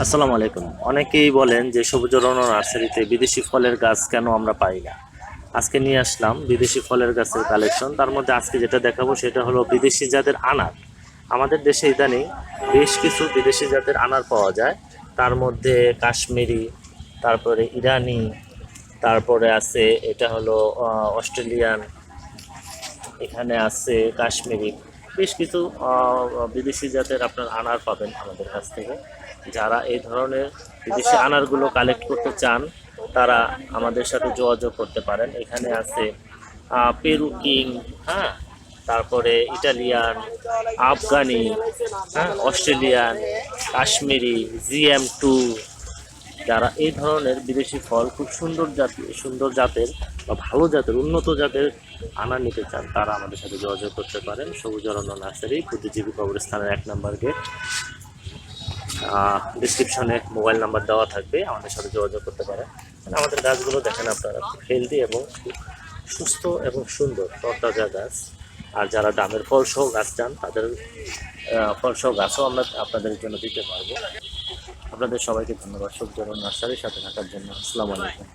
আসসালামু আলাইকুম। অনেকেই বলেন যে সবুজ রত্ন নার্সারিতে বিদেশি ফলের গাছ কেন আমরা পাই না। আজকে নিয়ে আসলাম বিদেশি ফলের গাছের কালেকশন। তার মধ্যে আজকে যেটা দেখাবো সেটা হলো বিদেশি জাতের আনার। আমাদের দেশে ইদানিং বেশ কিছু বিদেশি জাতের আনার পাওয়া যায়। তার মধ্যে কাশ্মীরি, তারপরে ইরানি, তারপরে আছে এটা হলো অস্ট্রেলিয়ান, এখানে আছে কাশ্মীরি। বেশ কিছু বিদেশি জাতের আপনার আনার পাবেন আমাদের কাছ থেকে। যারা এই ধরনের বিদেশি আনারগুলো কালেক্ট করতে চান তারা আমাদের সাথে যোগাযোগ করতে পারেন। এখানে আছে পেরু কিং, হ্যাঁ, তারপরে ইটালিয়ান, আফগানি, হ্যাঁ, অস্ট্রেলিয়ান, কাশ্মীরি, GM2। যারা এই ধরনের বিদেশি ফল খুব সুন্দর জাতের বা ভালো জাতের উন্নত জাতের আনার নিতে চান তারা আমাদের সাথে যোগাযোগ করতে পারেন। সবুজ অরণ্য নার্সারি, বুদ্ধিজীবী কবরস্থানের 1 নম্বর গেট। ডিসক্রিপশনে মোবাইল নাম্বার দেওয়া থাকবে, আমাদের সাথে যোগাযোগ করতে পারেন। আমাদের গাছগুলো দেখেন আপনারা, খুব হেলদি এবং খুব সুস্থ এবং সুন্দর তরতাজা গাছ। আর যারা দামের ফলসহ গাছ চান তাদের ফলসহ গাছও আমরা আপনাদের জন্য দিতে পারবো। আপনাদের সবাইকে ধন্যবাদ সবজি নার্সারির সাথে থাকার জন্য। আসসালামু আলাইকুম।